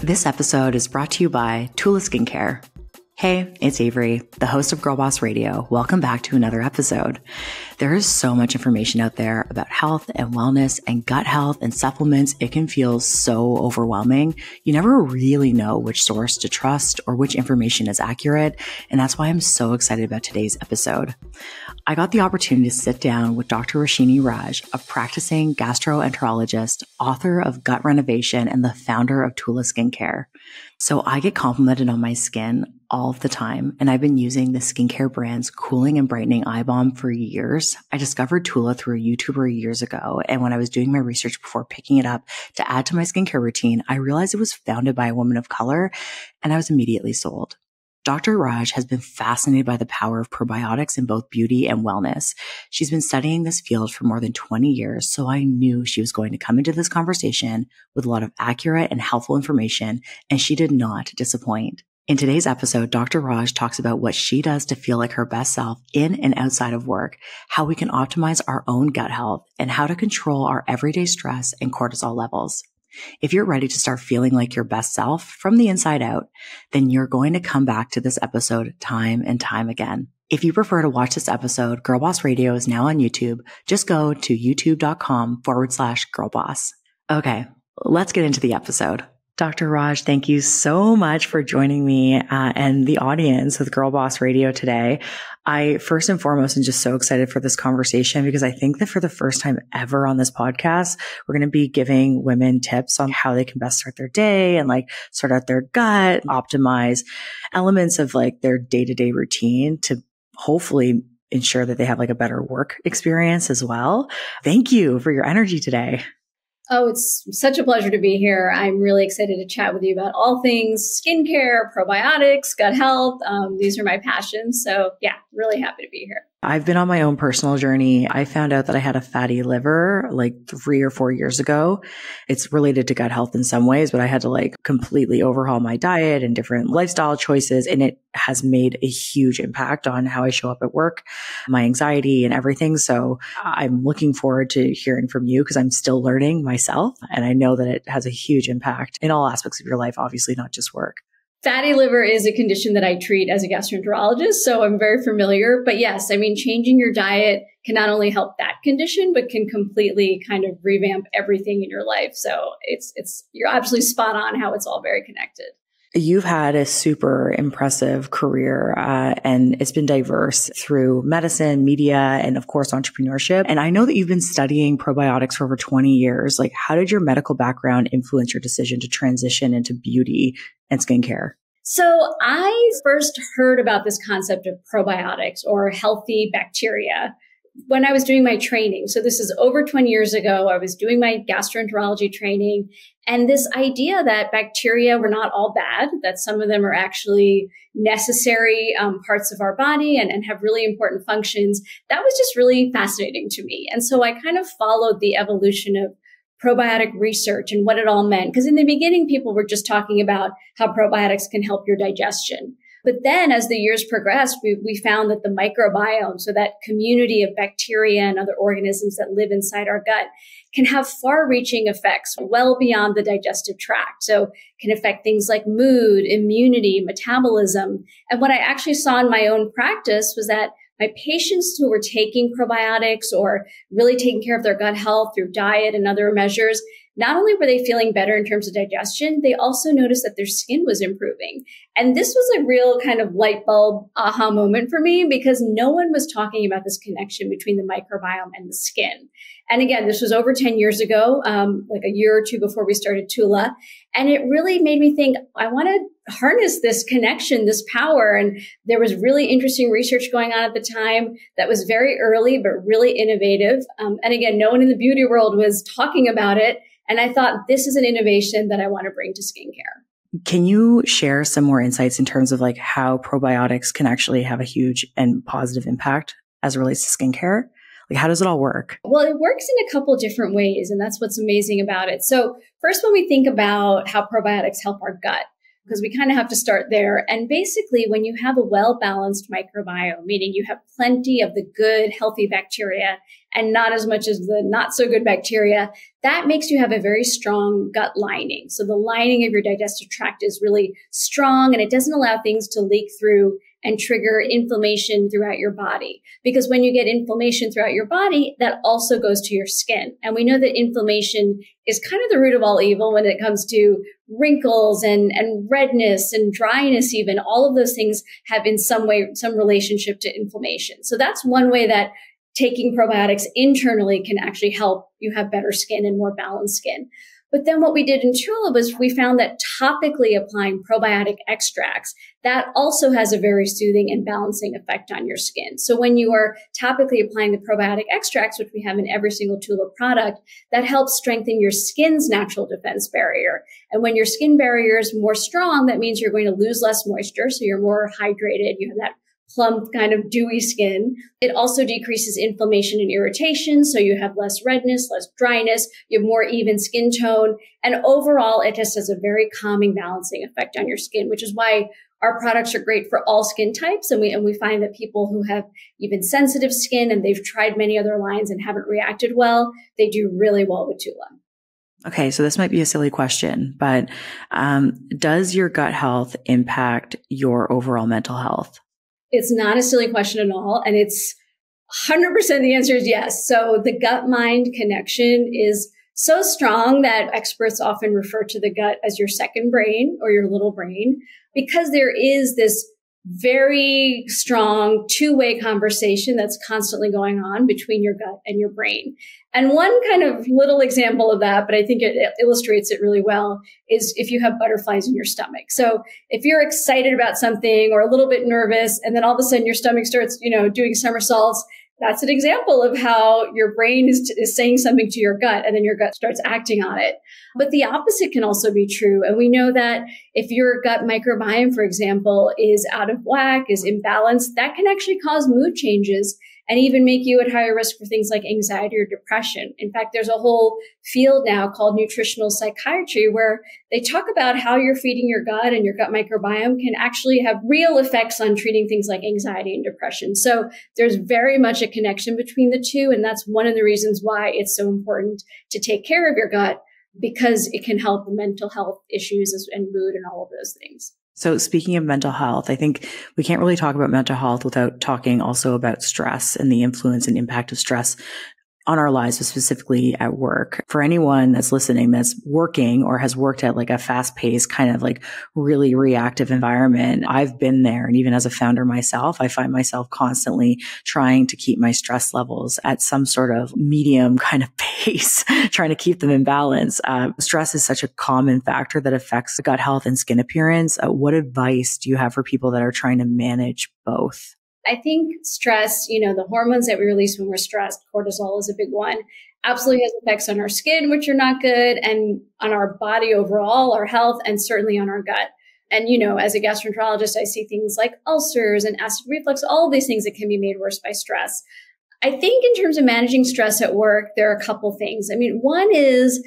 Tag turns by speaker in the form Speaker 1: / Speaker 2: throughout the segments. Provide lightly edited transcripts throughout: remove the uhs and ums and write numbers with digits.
Speaker 1: This episode is brought to you by TULA Skincare. Hey, it's Avery, the host of Girlboss Radio. Welcome back to another episode. There is so much information out there about health and wellness and gut health and supplements. It can feel so overwhelming. You never really know which source to trust or which information is accurate. And that's why I'm so excited about today's episode. I got the opportunity to sit down with Dr. Roshini Raj, a practicing gastroenterologist, author of Gut Renovation, and the founder of TULA Skincare. So I get complimented on my skin all of the time, and I've been using the skincare brand's cooling and brightening eye balm for years. I discovered TULA through a YouTuber years ago, and when I was doing my research before picking it up to add to my skincare routine, I realized it was founded by a woman of color, and I was immediately sold. Dr. Raj has been fascinated by the power of probiotics in both beauty and wellness. She's been studying this field for more than 20 years, so I knew she was going to come into this conversation with a lot of accurate and helpful information, and she did not disappoint. In today's episode, Dr. Raj talks about what she does to feel like her best self in and outside of work, how we can optimize our own gut health, and how to control our everyday stress and cortisol levels. If you're ready to start feeling like your best self from the inside out, then you're going to come back to this episode time and time again. If you prefer to watch this episode, Girlboss Radio is now on YouTube. Just go to youtube.com/girlboss. Okay, let's get into the episode. Dr. Raj, thank you so much for joining me and the audience with Girlboss Radio today. I first and foremost am just so excited for this conversation because I think that for the first time ever on this podcast, we're going to be giving women tips on how they can best start their day and like sort out their gut, optimize elements of like their day-to-day routine to hopefully ensure that they have like a better work experience as well. Thank you for your energy today.
Speaker 2: Oh, it's such a pleasure to be here. I'm really excited to chat with you about all things skincare, probiotics, gut health. These are my passions. So yeah, really happy to be here.
Speaker 1: I've been on my own personal journey. I found out that I had a fatty liver like 3 or 4 years ago. It's related to gut health in some ways, but I had to like completely overhaul my diet and different lifestyle choices. And it has made a huge impact on how I show up at work, my anxiety and everything. So I'm looking forward to hearing from you because I'm still learning myself. And I know that it has a huge impact in all aspects of your life, obviously, not just work.
Speaker 2: Fatty liver is a condition that I treat as a gastroenterologist, so I'm very familiar. But yes, I mean, changing your diet can not only help that condition, but can completely kind of revamp everything in your life. So you're absolutely spot on how it's all very connected.
Speaker 1: You've had a super impressive career, and it's been diverse through medicine, media, and of course, entrepreneurship. And I know that you've been studying probiotics for over 20 years. Like, how did your medical background influence your decision to transition into beauty and skincare?
Speaker 2: So I first heard about this concept of probiotics or healthy bacteria when I was doing my training. So this is over 20 years ago. I was doing my gastroenterology training, and this idea that bacteria were not all bad, that some of them are actually necessary parts of our body and have really important functions, that was just really fascinating to me. And so I kind of followed the evolution of probiotic research and what it all meant. Because in the beginning, people were just talking about how probiotics can help your digestion. But then as the years progressed, we found that the microbiome, so that community of bacteria and other organisms that live inside our gut, can have far-reaching effects well beyond the digestive tract. So can affect things like mood, immunity, metabolism. And what I actually saw in my own practice was that my patients who were taking probiotics or really taking care of their gut health through diet and other measures, not only were they feeling better in terms of digestion, they also noticed that their skin was improving. And this was a real kind of light bulb aha moment for me because no one was talking about this connection between the microbiome and the skin. And again, this was over 10 years ago, like a year or two before we started TULA. And it really made me think, I want to harness this connection, this power. And there was really interesting research going on at the time that was very early, but really innovative. And again, no one in the beauty world was talking about it. And I thought, this is an innovation that I want to bring to skincare.
Speaker 1: Can you share some more insights in terms of like how probiotics can actually have a huge and positive impact as it relates to skincare? Like, how does it all work?
Speaker 2: Well, it works in a couple different ways, and that's what's amazing about it. So first, when we think about how probiotics help our gut, because we kind of have to start there. And basically, when you have a well-balanced microbiome, meaning you have plenty of the good, healthy bacteria and not as much as the not so good bacteria, that makes you have a very strong gut lining. So the lining of your digestive tract is really strong and it doesn't allow things to leak through and trigger inflammation throughout your body. Because when you get inflammation throughout your body, that also goes to your skin. And we know that inflammation is kind of the root of all evil when it comes to wrinkles and redness and dryness even. All of those things have in some way, some relationship to inflammation. So that's one way that taking probiotics internally can actually help you have better skin and more balanced skin. But then what we did in TULA was we found that topically applying probiotic extracts, that also has a very soothing and balancing effect on your skin. So when you are topically applying the probiotic extracts, which we have in every single TULA product, that helps strengthen your skin's natural defense barrier. And when your skin barrier is more strong, that means you're going to lose less moisture. So you're more hydrated. You have that plump, kind of dewy skin. It also decreases inflammation and irritation. So you have less redness, less dryness, you have more even skin tone. And overall, it just has a very calming, balancing effect on your skin, which is why our products are great for all skin types. And we find that people who have even sensitive skin and they've tried many other lines and haven't reacted well, they do really well with TULA.
Speaker 1: Okay, so this might be a silly question, but does your gut health impact your overall mental health?
Speaker 2: It's not a silly question at all. And it's 100% the answer is yes. So the gut-mind connection is so strong that experts often refer to the gut as your second brain or your little brain, because there is this very strong two-way conversation that's constantly going on between your gut and your brain. And one kind of little example of that, but I think it illustrates it really well, is if you have butterflies in your stomach. So if you're excited about something or a little bit nervous, and then all of a sudden your stomach starts, doing somersaults, that's an example of how your brain is saying something to your gut, and then your gut starts acting on it. But the opposite can also be true. And we know that if your gut microbiome, for example, is out of whack, is imbalanced, that can actually cause mood changes and even make you at higher risk for things like anxiety or depression. In fact, there's a whole field now called nutritional psychiatry where they talk about how you're feeding your gut and your gut microbiome can actually have real effects on treating things like anxiety and depression. So there's very much a connection between the two. And that's one of the reasons why it's so important to take care of your gut, because it can help mental health issues and mood and all of those things.
Speaker 1: So speaking of mental health, I think we can't really talk about mental health without talking also about stress and the influence and impact of stress on our lives, but specifically at work. For anyone that's listening that's working or has worked at like a fast-paced kind of like really reactive environment, I've been there. And even as a founder myself, I find myself constantly trying to keep my stress levels at some sort of medium kind of pace, trying to keep them in balance. Stress is such a common factor that affects gut health and skin appearance. What advice do you have for people that are trying to manage both?
Speaker 2: I think stress, the hormones that we release when we're stressed, cortisol is a big one, absolutely has effects on our skin, which are not good, and on our body overall, our health, and certainly on our gut. And, as a gastroenterologist, I see things like ulcers and acid reflux, all of these things that can be made worse by stress. I think in terms of managing stress at work, there are a couple things. One is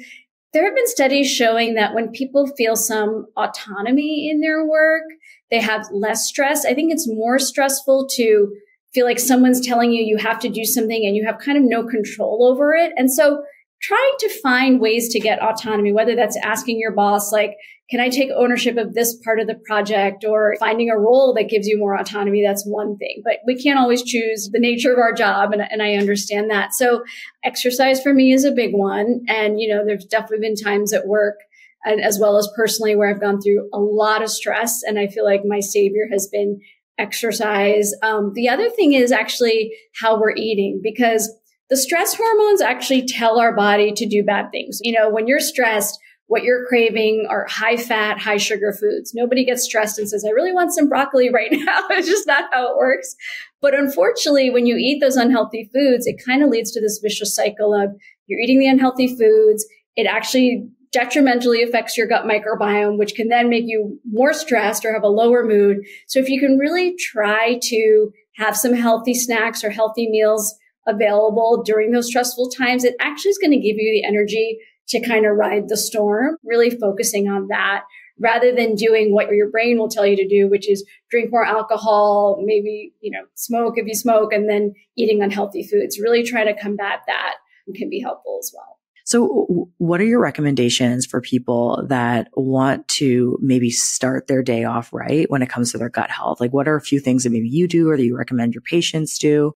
Speaker 2: there have been studies showing that when people feel some autonomy in their work, they have less stress. I think it's more stressful to feel like someone's telling you have to do something and you have kind of no control over it. And so trying to find ways to get autonomy, whether that's asking your boss, like, can I take ownership of this part of the project, or finding a role that gives you more autonomy, that's one thing. But we can't always choose the nature of our job, and I understand that. So exercise for me is a big one. And, there's definitely been times at work and as well as personally where I've gone through a lot of stress, and I feel like my savior has been exercise. The other thing is actually how we're eating, because the stress hormones actually tell our body to do bad things. When you're stressed, what you're craving are high fat, high sugar foods. Nobody gets stressed and says, I really want some broccoli right now. It's just not how it works. But unfortunately, when you eat those unhealthy foods, it kind of leads to this vicious cycle of you're eating the unhealthy foods. It actually detrimentally affects your gut microbiome, which can then make you more stressed or have a lower mood. So if you can really try to have some healthy snacks or healthy meals available during those stressful times, it actually is going to give you the energy to kind of ride the storm, really focusing on that rather than doing what your brain will tell you to do, which is drink more alcohol, maybe, smoke if you smoke, and then eating unhealthy foods. Really try to combat that can be helpful as well.
Speaker 1: So what are your recommendations for people that want to maybe start their day off right when it comes to their gut health? Like, what are a few things that maybe you do or that you recommend your patients do?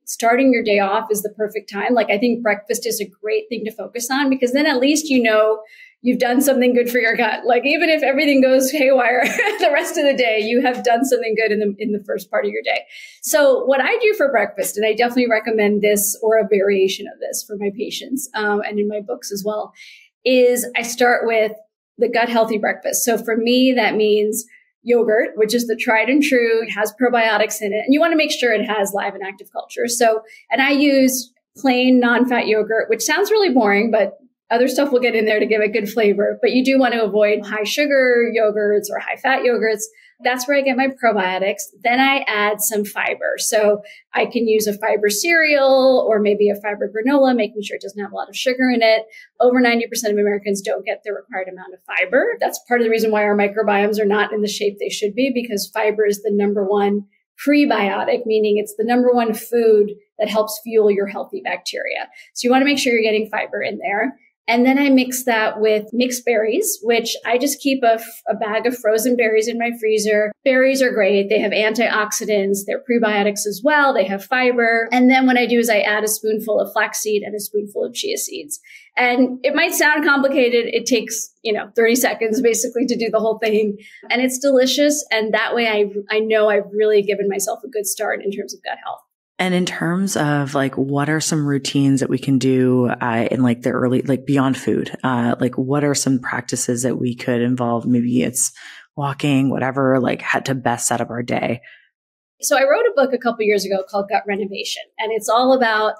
Speaker 2: Starting your day off is the perfect time. Like, I think breakfast is a great thing to focus on, because then at least you've done something good for your gut. Like, even if everything goes haywire the rest of the day, you have done something good in the first part of your day. So what I do for breakfast, and I definitely recommend this or a variation of this for my patients, and in my books as well, is I start with the gut healthy breakfast. So for me, that means yogurt, which is the tried and true. It has probiotics in it, and you want to make sure it has live and active culture. So, and I use plain non-fat yogurt, which sounds really boring, but other stuff will get in there to give it good flavor. But you do want to avoid high sugar yogurts or high fat yogurts. That's where I get my probiotics. Then I add some fiber. So I can use a fiber cereal or maybe a fiber granola, making sure it doesn't have a lot of sugar in it. Over 90% of Americans don't get the required amount of fiber. That's part of the reason why our microbiomes are not in the shape they should be, because fiber is the number one prebiotic, meaning it's the number one food that helps fuel your healthy bacteria. So you want to make sure you're getting fiber in there. And then I mix that with mixed berries, which I just keep a bag of frozen berries in my freezer. Berries are great. They have antioxidants. They're prebiotics as well. They have fiber. And then what I do is I add a spoonful of flaxseed and a spoonful of chia seeds. And it might sound complicated. It takes, 30 seconds basically to do the whole thing. And it's delicious. And that way I know I've really given myself a good start in terms of gut health.
Speaker 1: And in terms of what are some routines that we can do in the early, beyond food? What are some practices that we could involve? Maybe it's walking, whatever, how to best set up our day.
Speaker 2: So I wrote a book a couple years ago called Gut Renovation, and it's all about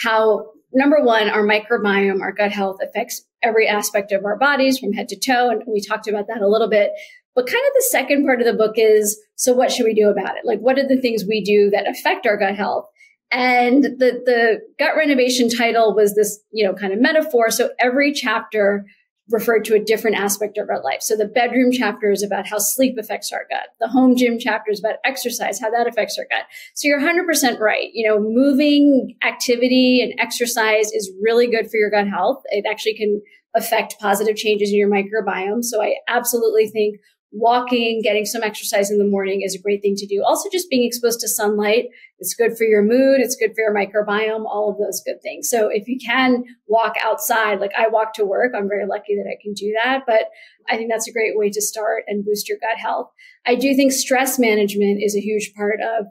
Speaker 2: how, number one, our microbiome, our gut health affects every aspect of our bodies from head to toe. And we talked about that a little bit. But kind of the second part of the book is, so what should we do about it? What are the things we do that affect our gut health? And the gut renovation title was this, kind of metaphor. So every chapter referred to a different aspect of our life. So the bedroom chapter is about how sleep affects our gut. The home gym chapter is about exercise, how that affects our gut. So you're 100% right. Moving activity and exercise is really good for your gut health. It actually can affect positive changes in your microbiome. So I absolutely think walking, getting some exercise in the morning is a great thing to do. Also, just being exposed to sunlight. It's good for your mood. It's good for your microbiome, all of those good things. So if you can walk outside, like I walk to work, I'm very lucky that I can do that. But I think that's a great way to start and boost your gut health. I do think stress management is a huge part of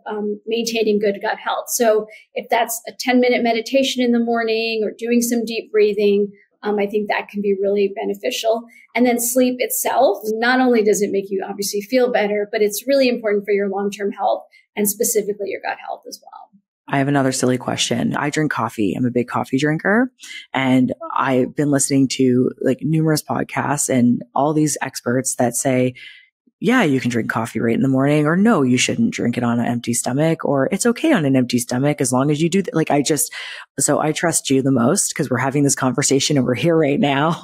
Speaker 2: maintaining good gut health. So if that's a 10-minute meditation in the morning or doing some deep breathing, I think that can be really beneficial. And then sleep itself, not only does it make you obviously feel better, but it's really important for your long-term health and specifically your gut health as well.
Speaker 1: I have another silly question. I drink coffee. I'm a big coffee drinker, and I've been listening to numerous podcasts and all these experts that say, yeah, you can drink coffee right in the morning, or no, you shouldn't drink it on an empty stomach, or it's okay on an empty stomach as long as you do so I trust you the most because we're having this conversation and we're here right now.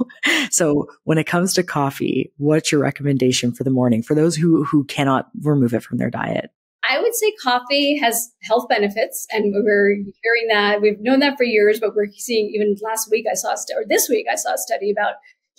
Speaker 1: So when it comes to coffee, what's your recommendation for the morning for those who cannot remove it from their diet?
Speaker 2: I would say coffee has health benefits, and we're hearing that. We've known that for years, but we're seeing even this week I saw a study about,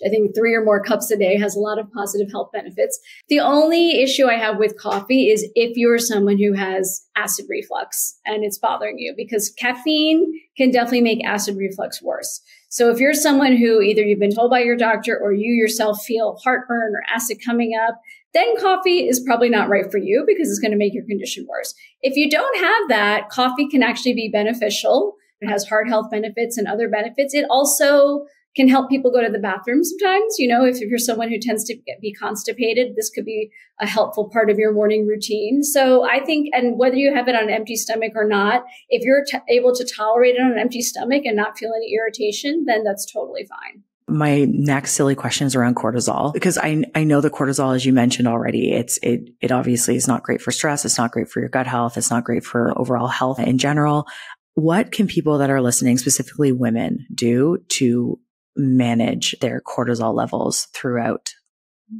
Speaker 2: I think 3 or more cups a day has a lot of positive health benefits. The only issue I have with coffee is if you're someone who has acid reflux and it's bothering you, because caffeine can definitely make acid reflux worse. So if you're someone who either you've been told by your doctor or you yourself feel heartburn or acid coming up, then coffee is probably not right for you because it's going to make your condition worse. If you don't have that, coffee can actually be beneficial. It has heart health benefits and other benefits. It also can help people go to the bathroom sometimes. If you're someone who tends to be constipated, this could be a helpful part of your morning routine. So I think, and whether you have it on an empty stomach or not, if you're able to tolerate it on an empty stomach and not feel any irritation, then that's totally fine.
Speaker 1: My next silly question is around cortisol, because I know the cortisol, as you mentioned already, it obviously is not great for stress. It's not great for your gut health. It's not great for overall health in general. What can people that are listening, specifically women, do to manage their cortisol levels throughout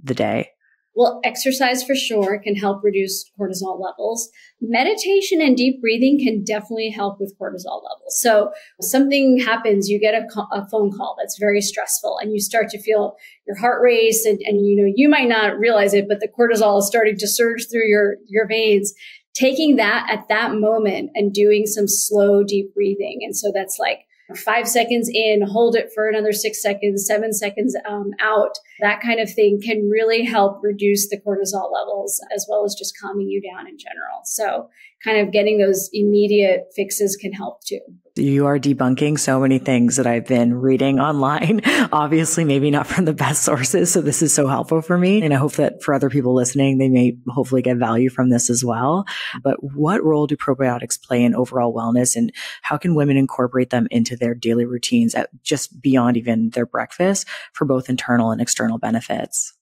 Speaker 1: the day?
Speaker 2: Well, exercise for sure can help reduce cortisol levels. Meditation and deep breathing can definitely help with cortisol levels. So something happens, you get a phone call that's very stressful and you start to feel your heart race and you might not realize it, but the cortisol is starting to surge through your veins. Taking that at that moment and doing some slow, deep breathing. And so that's like 5 seconds in, hold it for another 6 seconds, 7 seconds out. That kind of thing can really help reduce the cortisol levels as well as just calming you down in general. So kind of getting those immediate fixes can help too.
Speaker 1: You are debunking so many things that I've been reading online, obviously maybe not from the best sources. So this is so helpful for me. And I hope that for other people listening, they may hopefully get value from this as well. But what role do probiotics play in overall wellness, and how can women incorporate them into their daily routines at just beyond even their breakfast for both internal and external benefits?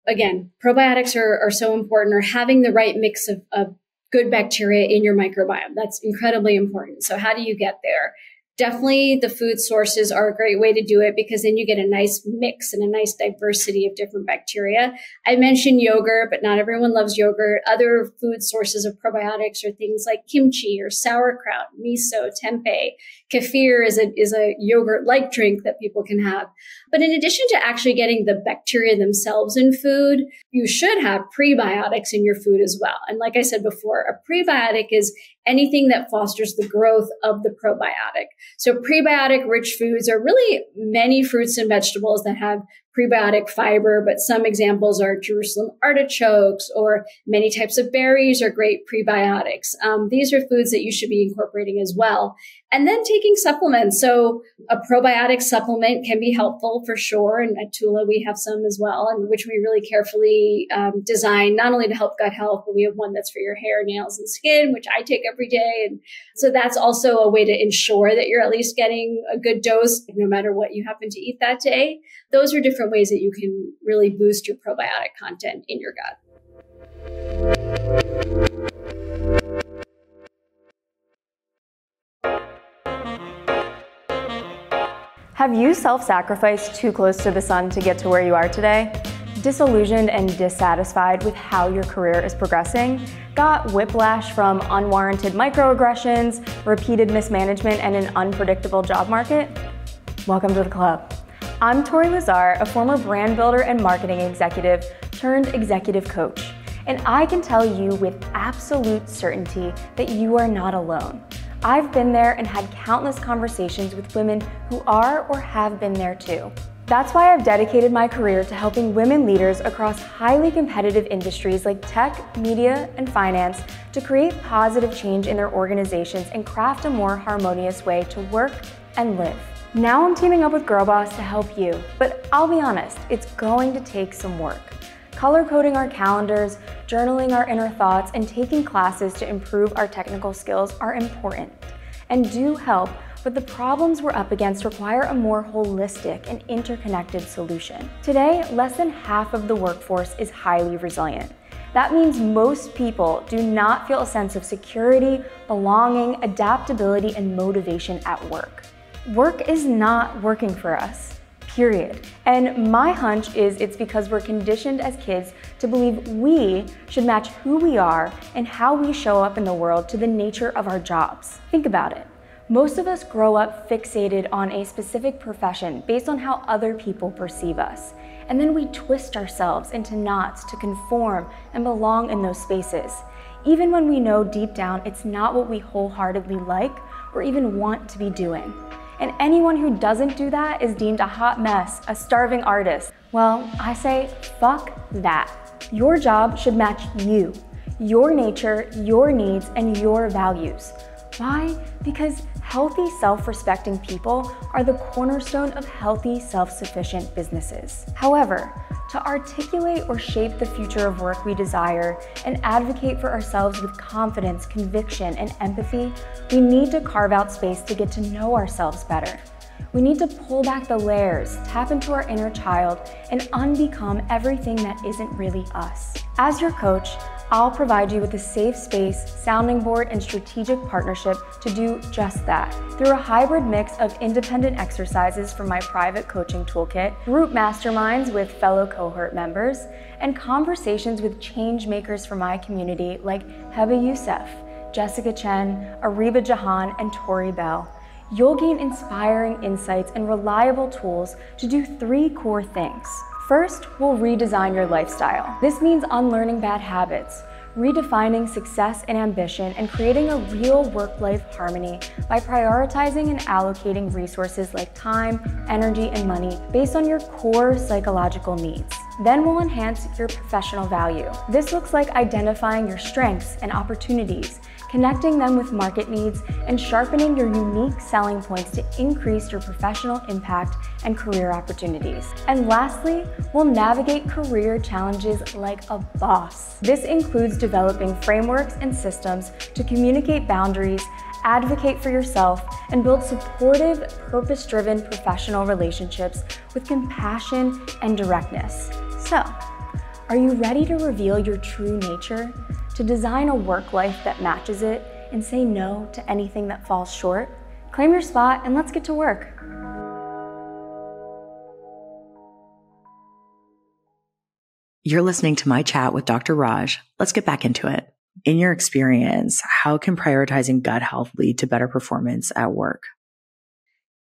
Speaker 2: Again, probiotics are so important, or having the right mix of good bacteria in your microbiome. That's incredibly important. So how do you get there? Definitely the food sources are a great way to do it because then you get a nice mix and a nice diversity of different bacteria. I mentioned yogurt, but not everyone loves yogurt. Other food sources of probiotics are things like kimchi or sauerkraut, miso, tempeh. Kefir is a yogurt-like drink that people can have. But in addition to actually getting the bacteria themselves in food, you should have prebiotics in your food as well. And like I said before, a prebiotic is anything that fosters the growth of the probiotic. So prebiotic rich foods are really many fruits and vegetables that have prebiotic fiber, but some examples are Jerusalem artichokes, or many types of berries are great prebiotics. These are foods that you should be incorporating as well. And then taking supplements. So a probiotic supplement can be helpful for sure. And at TULA, we have some as well, and which we really carefully design not only to help gut health, but we have one that's for your hair, nails, and skin, which I take every day. And so that's also a way to ensure that you're at least getting a good dose, no matter what you happen to eat that day. Those are different ways that you can really boost your probiotic content in your gut.
Speaker 3: Have you self-sacrificed too close to the sun to get to where you are today? Disillusioned and dissatisfied with how your career is progressing? Got whiplash from unwarranted microaggressions, repeated mismanagement, and an unpredictable job market? Welcome to the club. I'm Tori Lazar, a former brand builder and marketing executive turned executive coach. And I can tell you with absolute certainty that you are not alone. I've been there and had countless conversations with women who are or have been there too. That's why I've dedicated my career to helping women leaders across highly competitive industries like tech, media, and finance to create positive change in their organizations and craft a more harmonious way to work and live. Now I'm teaming up with Girlboss to help you, but I'll be honest, it's going to take some work. Color coding our calendars, journaling our inner thoughts, and taking classes to improve our technical skills are important and do help, but the problems we're up against require a more holistic and interconnected solution. Today, less than half of the workforce is highly resilient. That means most people do not feel a sense of security, belonging, adaptability, and motivation at work. Work is not working for us. Period. And my hunch is it's because we're conditioned as kids to believe we should match who we are and how we show up in the world to the nature of our jobs. Think about it. Most of us grow up fixated on a specific profession based on how other people perceive us. And then we twist ourselves into knots to conform and belong in those spaces, even when we know deep down it's not what we wholeheartedly like or even want to be doing. And anyone who doesn't do that is deemed a hot mess, a starving artist. Well, I say, fuck that. Your job should match you, your nature, your needs, and your values. Why? Because healthy, self-respecting people are the cornerstone of healthy, self-sufficient businesses. However, to articulate or shape the future of work we desire and advocate for ourselves with confidence, conviction, and empathy, we need to carve out space to get to know ourselves better. We need to pull back the layers, tap into our inner child, and unbecome everything that isn't really us. As your coach, I'll provide you with a safe space, sounding board, and strategic partnership to do just that through a hybrid mix of independent exercises from my private coaching toolkit, group masterminds with fellow cohort members, and conversations with change makers from my community like Heba Youssef, Jessica Chen, Ariba Jahan, and Tori Bell. You'll gain inspiring insights and reliable tools to do 3 core things. First, we'll redesign your lifestyle. This means unlearning bad habits, redefining success and ambition, and creating a real work-life harmony by prioritizing and allocating resources like time, energy, and money based on your core psychological needs. Then we'll enhance your professional value. This looks like identifying your strengths and opportunities, connecting them with market needs, and sharpening your unique selling points to increase your professional impact and career opportunities. And lastly, we'll navigate career challenges like a boss. This includes developing frameworks and systems to communicate boundaries, advocate for yourself, and build supportive, purpose-driven professional relationships with compassion and directness. So, are you ready to reveal your true nature, to design a work life that matches it, and say no to anything that falls short? Claim your spot and let's get to work.
Speaker 1: You're listening to my chat with Dr. Raj. Let's get back into it. In your experience, how can prioritizing gut health lead to better performance at work?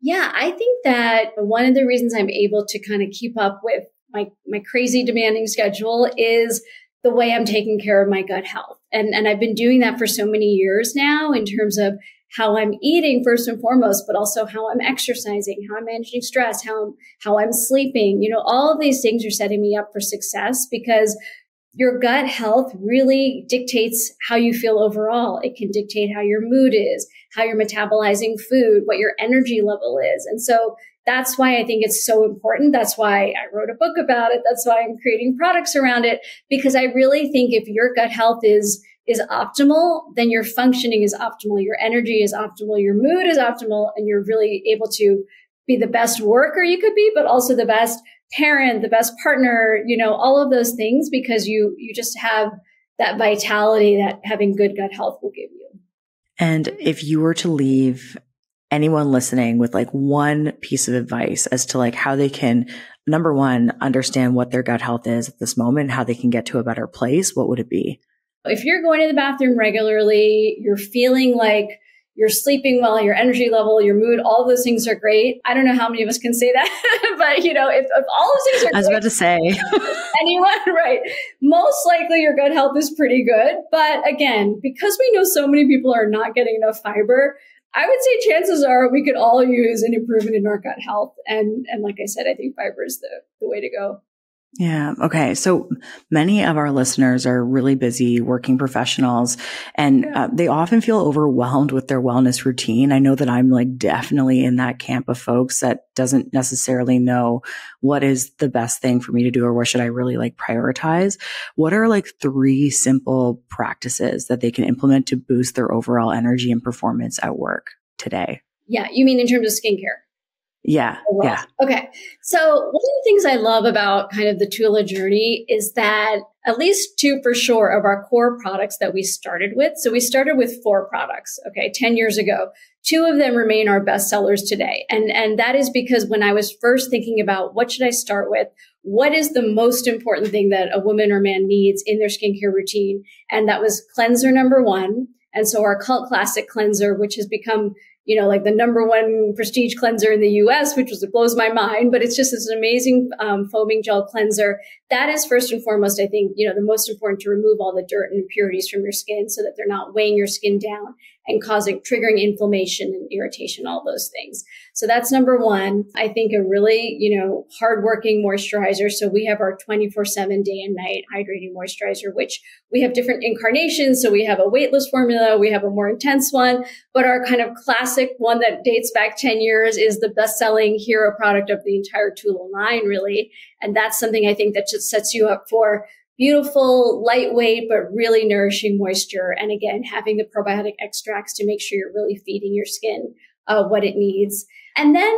Speaker 2: Yeah, I think that one of the reasons I'm able to kind of keep up with my crazy demanding schedule is the way I'm taking care of my gut health. And I've been doing that for so many years now in terms of how I'm eating first and foremost, but also how I'm exercising, how I'm managing stress, how I'm sleeping. You know, all of these things are setting me up for success because your gut health really dictates how you feel overall. It can dictate how your mood is, how you're metabolizing food, what your energy level is. And so that's why I think it's so important. That's why I wrote a book about it. That's why I'm creating products around it, because I really think if your gut health is optimal, then your functioning is optimal, your energy is optimal, your mood is optimal, and you're really able to be the best worker you could be, but also the best parent, the best partner, you know, all of those things, because you just have that vitality that having good gut health will give you.
Speaker 1: And if you were to leave anyone listening with like one piece of advice as to like how they can, number one, understand what their gut health is at this moment, how they can get to a better place, what would it be?
Speaker 2: If you're going to the bathroom regularly, you're feeling like you're sleeping well, your energy level, your mood, all those things are great. I don't know how many of us can say that, but you know, if all those things are great.
Speaker 1: I was about to say.
Speaker 2: Anyone, right? Most likely your gut health is pretty good. But again, because we know so many people are not getting enough fiber, I would say chances are we could all use an improvement in our gut health. And like I said, I think fiber is the way to go.
Speaker 1: Yeah. Okay. So many of our listeners are really busy working professionals, and they often feel overwhelmed with their wellness routine. I know that I'm like definitely in that camp of folks that doesn't necessarily know what is the best thing for me to do or what should I really like prioritize. What are like 3 simple practices that they can implement to boost their overall energy and performance at work today?
Speaker 2: Yeah. You mean in terms of skincare?
Speaker 1: Yeah. Yeah.
Speaker 2: Okay. So one of the things I love about kind of the TULA journey is that at least 2 for sure of our core products that we started with. So we started with 4 products, 10 years ago. 2 of them remain our best sellers today. And that is because when I was first thinking about what should I start with, what is the most important thing that a woman or man needs in their skincare routine? And that was cleanser number 1. And so our cult classic cleanser, which has become like the number 1 prestige cleanser in the US, which blows my mind, but it's just this amazing foaming gel cleanser. That is first and foremost, I think, the most important to remove all the dirt and impurities from your skin so that they're not weighing your skin down and triggering inflammation and irritation, all those things. So that's number 1. I think a really, hardworking moisturizer. So we have our 24/7 day and night hydrating moisturizer, which we have different incarnations. So we have a weightless formula, we have a more intense one, but our kind of classic one that dates back 10 years is the best-selling hero product of the entire TULA line, really. And that's something I think that just sets you up for beautiful, lightweight, but really nourishing moisture. And again, having the probiotic extracts to make sure you're really feeding your skin what it needs. And then,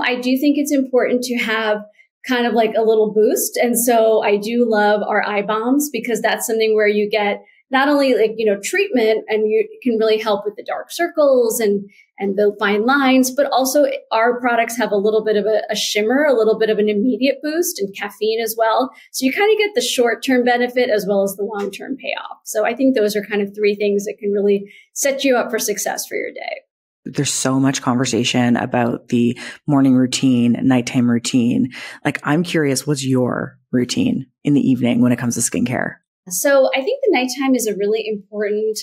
Speaker 2: I do think it's important to have kind of like a little boost. And so I do love our eye bombs because that's something where you get not only treatment, and you can really help with the dark circles and the fine lines, but also our products have a little bit of a shimmer, a little bit of an immediate boost, and caffeine as well. So you kind of get the short-term benefit as well as the long-term payoff. So I think those are kind of three things that can really set you up for success for your day.
Speaker 1: There's so much conversation about the morning routine, nighttime routine. Like, I'm curious, what's your routine in the evening when it comes to skincare?
Speaker 2: So I think the nighttime is a really important,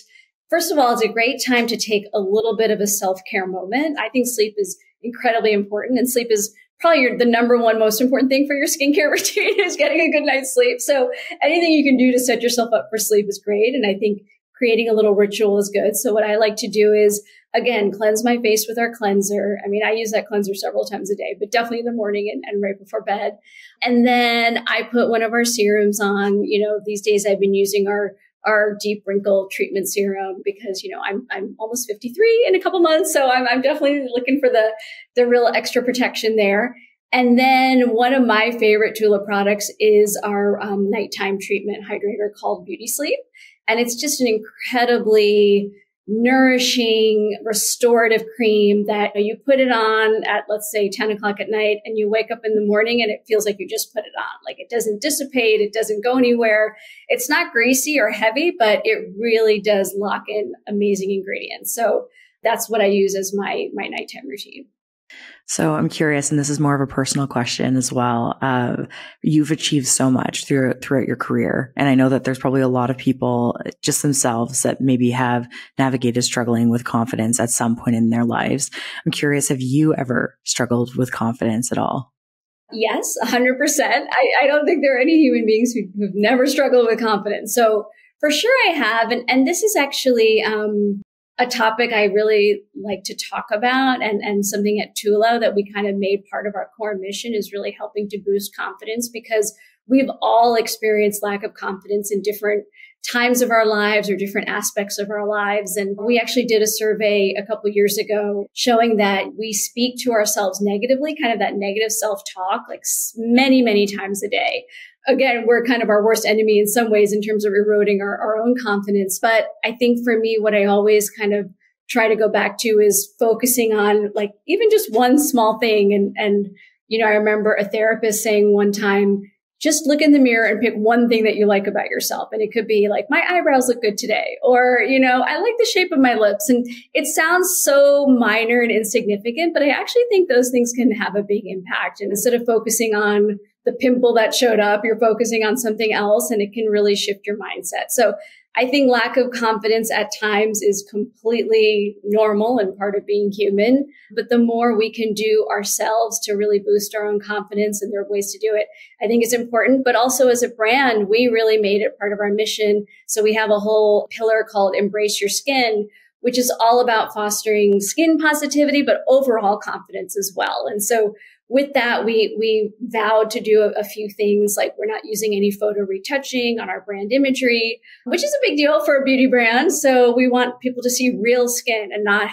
Speaker 2: first of all, it's a great time to take a little bit of a self-care moment. I think sleep is incredibly important, and sleep is probably the number one most important thing for your skincare routine is getting a good night's sleep. So anything you can do to set yourself up for sleep is great. And I think creating a little ritual is good. So what I like to do is, again, cleanse my face with our cleanser. I mean, I use that cleanser several times a day, but definitely in the morning and right before bed. And then I put one of our serums on. These days I've been using our deep wrinkle treatment serum because, I'm almost 53 in a couple months. So I'm definitely looking for the real extra protection there. And then one of my favorite TULA products is our nighttime treatment hydrator called Beauty Sleep. And it's just an incredibly nourishing, restorative cream that you put it on at, let's say, 10 o'clock at night, and you wake up in the morning and it feels like you just put it on. Like, it doesn't dissipate. It doesn't go anywhere. It's not greasy or heavy, but it really does lock in amazing ingredients. So that's what I use as my nighttime routine.
Speaker 1: So I'm curious, and this is more of a personal question as well. You've achieved so much throughout your career. And I know that there's probably a lot of people just themselves that maybe have navigated struggling with confidence at some point in their lives. I'm curious, have you ever struggled with confidence at all?
Speaker 2: Yes, 100%. I don't think there are any human beings who've never struggled with confidence. So for sure I have. And this is actually a topic I really like to talk about, and something at TULA that we kind of made part of our core mission is really helping to boost confidence, because we've all experienced lack of confidence in different times of our lives or different aspects of our lives. And we actually did a survey a couple years ago showing that we speak to ourselves negatively, kind of that negative self-talk, like many, many times a day. Again, we're kind of our worst enemy in some ways in terms of eroding our own confidence. But I think for me, what I always kind of try to go back to is focusing on like even just one small thing. And I remember a therapist saying one time, just look in the mirror and pick one thing that you like about yourself. And it could be like, my eyebrows look good today, or, I like the shape of my lips. And it sounds so minor and insignificant, but I actually think those things can have a big impact. And instead of focusing on the pimple that showed up, you're focusing on something else, and it can really shift your mindset. So I think lack of confidence at times is completely normal and part of being human. But the more we can do ourselves to really boost our own confidence, and there are ways to do it, I think it's important. But also as a brand, we really made it part of our mission. So we have a whole pillar called Embrace Your Skin, which is all about fostering skin positivity, but overall confidence as well. And so with that, we vowed to do a few things, like we're not using any photo retouching on our brand imagery, which is a big deal for a beauty brand. So we want people to see real skin and not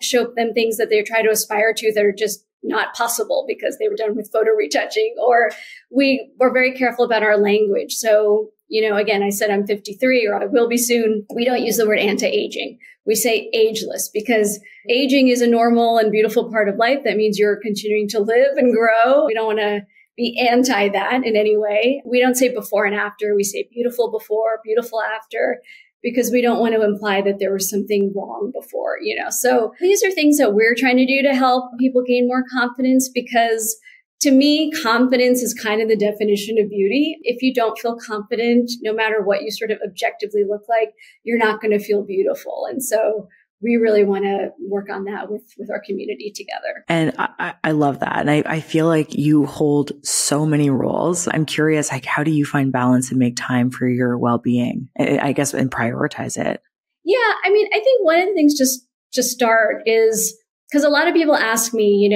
Speaker 2: show them things that they try to aspire to that are just not possible because they were done with photo retouching. Or we were very careful about our language. So, again, I said I'm 53, or I will be soon. We don't use the word anti-aging. We say ageless, because aging is a normal and beautiful part of life. That means you're continuing to live and grow. We don't want to be anti that in any way. We don't say before and after. We say beautiful before, beautiful after, because we don't want to imply that there was something wrong before, So these are things that we're trying to do to help people gain more confidence, because to me, confidence is kind of the definition of beauty. If you don't feel confident, no matter what you sort of objectively look like, you're not going to feel beautiful. And so we really want to work on that with our community together.
Speaker 1: And I love that. And I feel like you hold so many roles. I'm curious, like, how do you find balance and make time for your well-being, I guess, and prioritize it?
Speaker 2: Yeah. I mean, I think one of the things just to start is, because a lot of people ask me,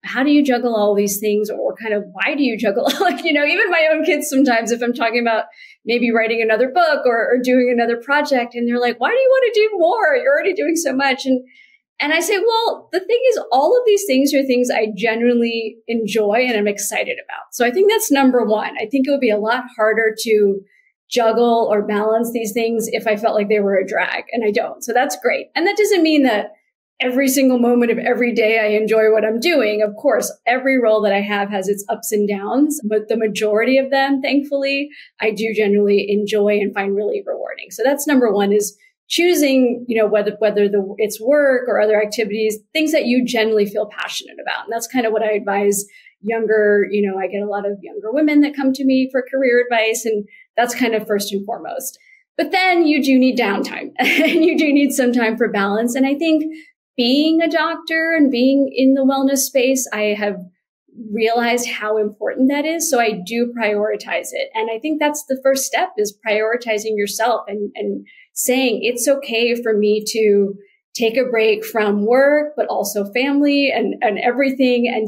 Speaker 2: how do you juggle all these things, or kind of why do you juggle? Like, even my own kids sometimes, if I'm talking about maybe writing another book or doing another project, and they're like, why do you want to do more? You're already doing so much. And I say, well, the thing is, all of these things are things I genuinely enjoy and I'm excited about. So I think that's number one. I think it would be a lot harder to juggle or balance these things if I felt like they were a drag, and I don't. So that's great. And that doesn't mean that every single moment of every day I enjoy what I'm doing. Of course, every role that I have has its ups and downs, but the majority of them, thankfully, I do generally enjoy and find really rewarding. So that's number one, is choosing, whether it's work or other activities, things that you generally feel passionate about. And that's kind of what I advise younger, I get a lot of younger women that come to me for career advice, and that's kind of first and foremost. But then you do need downtime and you do need some time for balance. And I think being a doctor and being in the wellness space, I have realized how important that is. So I do prioritize it. And I think that's the first step, is prioritizing yourself and saying it's okay for me to take a break from work, but also family and everything, and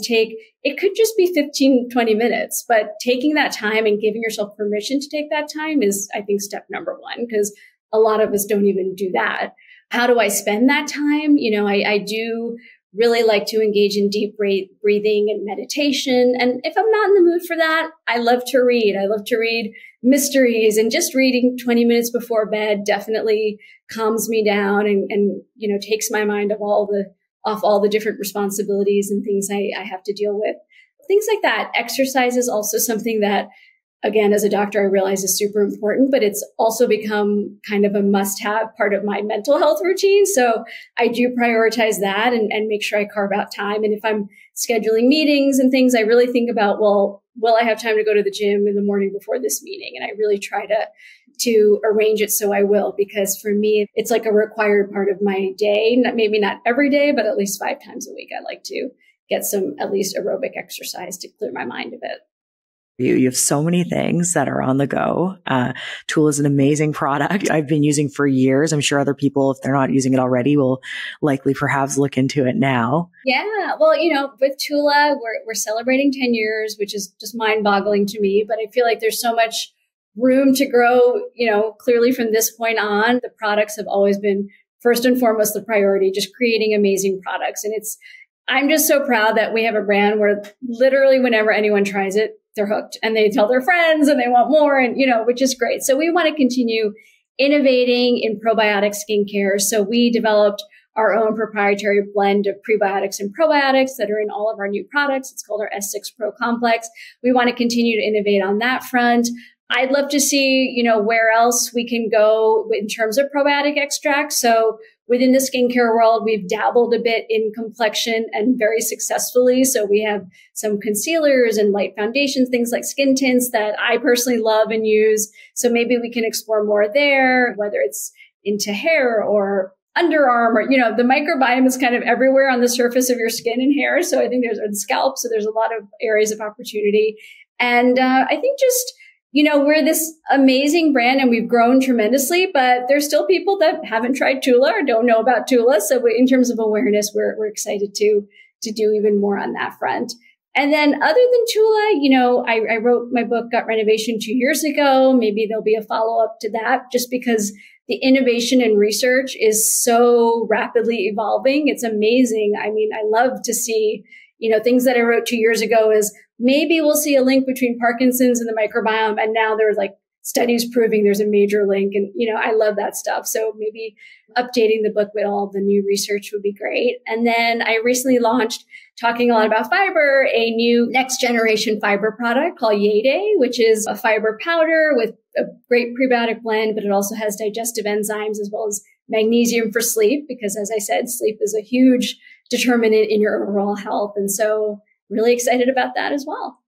Speaker 2: it could just be 15, 20 minutes, but taking that time and giving yourself permission to take that time is, I think, step number one, because a lot of us don't even do that. How do I spend that time? I do really like to engage in deep breathing and meditation. And if I'm not in the mood for that, I love to read. I love to read mysteries, and just reading 20 minutes before bed definitely calms me down and takes my mind off all the different responsibilities and things I have to deal with. Things like that. Exercise is also something that, again, as a doctor, I realize is super important, but it's also become kind of a must-have part of my mental health routine. So I do prioritize that and make sure I carve out time. And if I'm scheduling meetings and things, I really think about, well, will I have time to go to the gym in the morning before this meeting? And I really try to arrange it so I will, because for me, it's like a required part of my day. Maybe not every day, but at least 5 times a week. I like to get some at least aerobic exercise to clear my mind a bit.
Speaker 1: You have so many things that are on the go. TULA is an amazing product I've been using for years. I'm sure other people, if they're not using it already, will likely perhaps look into it now.
Speaker 2: Yeah. Well, with TULA, we're celebrating 10 years, which is just mind-boggling to me. But I feel like there's so much room to grow, clearly from this point on. The products have always been first and foremost the priority, just creating amazing products. And I'm just so proud that we have a brand where literally whenever anyone tries it, they're hooked and they tell their friends and they want more, and, which is great. So we want to continue innovating in probiotic skincare. So we developed our own proprietary blend of prebiotics and probiotics that are in all of our new products. It's called our S6 Pro Complex. We want to continue to innovate on that front. I'd love to see, where else we can go in terms of probiotic extracts. So within the skincare world, we've dabbled a bit in complexion and very successfully. So we have some concealers and light foundations, things like skin tints that I personally love and use. So maybe we can explore more there, whether it's into hair or underarm or, the microbiome is kind of everywhere on the surface of your skin and hair. So I think there's the scalp. So there's a lot of areas of opportunity. And I think just, we're this amazing brand and we've grown tremendously, but there's still people that haven't tried TULA or don't know about TULA. So in terms of awareness, we're excited to do even more on that front. And then other than TULA, I wrote my book, Gut Renovation, 2 years ago. Maybe there'll be a follow-up to that, just because the innovation and research is so rapidly evolving. It's amazing. I mean, I love to see, things that I wrote 2 years ago is maybe we'll see a link between Parkinson's and the microbiome. And now there's like studies proving there's a major link. And, I love that stuff. So maybe updating the book with all the new research would be great. And then I recently launched, talking a lot about fiber, a new next generation fiber product called Day, which is a fiber powder with a great prebiotic blend, but it also has digestive enzymes as well as magnesium for sleep, because as I said, sleep is a huge determinant in your overall health. And so really excited about that as well.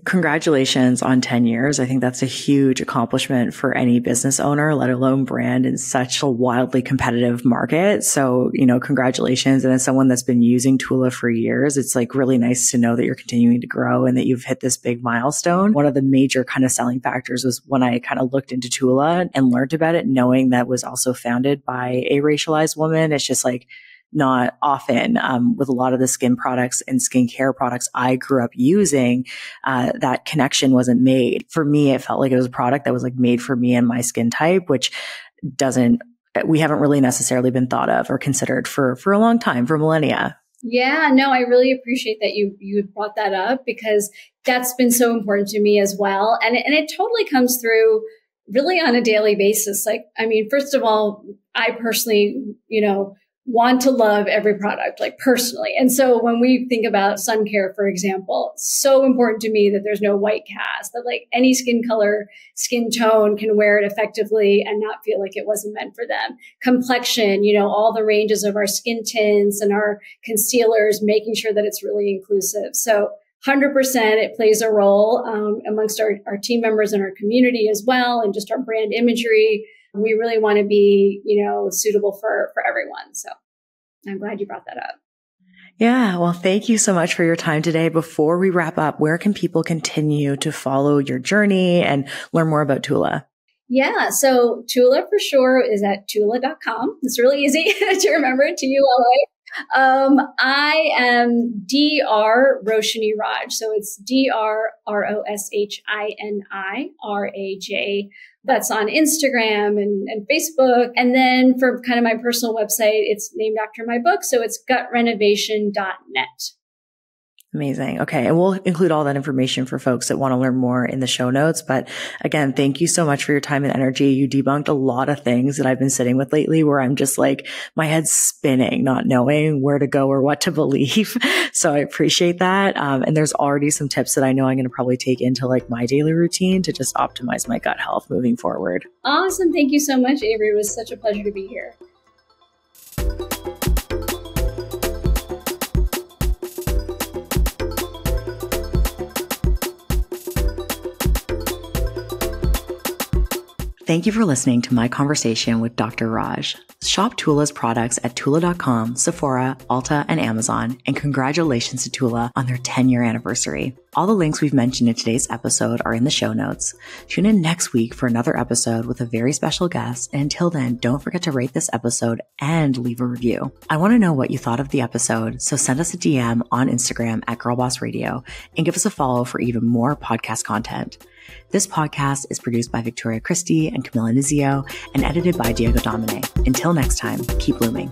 Speaker 1: Congratulations on 10 years. I think that's a huge accomplishment for any business owner, let alone brand in such a wildly competitive market. So, congratulations. And as someone that's been using TULA for years, it's like really nice to know that you're continuing to grow and that you've hit this big milestone. One of the major kind of selling factors was when I kind of looked into TULA and learned about it, knowing that was also founded by a racialized woman. It's just like, not often with a lot of the skin products and skincare products I grew up using, that connection wasn't made. For me, it felt like it was a product that was like made for me and my skin type, which we haven't really necessarily been thought of or considered for a long time, for millennia.
Speaker 2: Yeah, no, I really appreciate that you brought that up, because that's been so important to me as well. And it totally comes through really on a daily basis. Like, I mean, first of all, I personally, want to love every product, like personally. And so when we think about sun care, for example, it's so important to me that there's no white cast, that like any skin color, skin tone can wear it effectively and not feel like it wasn't meant for them. Complexion, all the ranges of our skin tints and our concealers, making sure that it's really inclusive. So 100% it plays a role amongst our team members and our community as well, and just our brand imagery. We really want to be, suitable for everyone. So I'm glad you brought that up.
Speaker 1: Yeah. Well, thank you so much for your time today. Before we wrap up, where can people continue to follow your journey and learn more about TULA?
Speaker 2: Yeah. So TULA for sure is at tula.com. It's really easy to remember, TULA. I am Dr. Roshini Raj. So it's DrRoshini Raj. That's on Instagram and Facebook. And then for kind of my personal website, it's named after my book. So it's gutrenovation.net.
Speaker 1: Amazing. Okay. And we'll include all that information for folks that want to learn more in the show notes. But again, thank you so much for your time and energy. You debunked a lot of things that I've been sitting with lately where I'm just like, my head's spinning, not knowing where to go or what to believe. So I appreciate that. And there's already some tips that I know I'm going to probably take into like my daily routine to just optimize my gut health moving forward.
Speaker 2: Awesome. Thank you so much, Avery. It was such a pleasure to be here.
Speaker 1: Thank you for listening to my conversation with Dr. Raj. Shop TULA's products at tula.com, Sephora, Ulta, and Amazon, and congratulations to TULA on their 10-year anniversary. All the links we've mentioned in today's episode are in the show notes. Tune in next week for another episode with a very special guest, and until then, don't forget to rate this episode and leave a review. I want to know what you thought of the episode, so send us a DM on Instagram at Girlboss Radio and give us a follow for even more podcast content. This podcast is produced by Victoria Christie and Camilla Nizio and edited by Diego Domine. Until next time, keep blooming.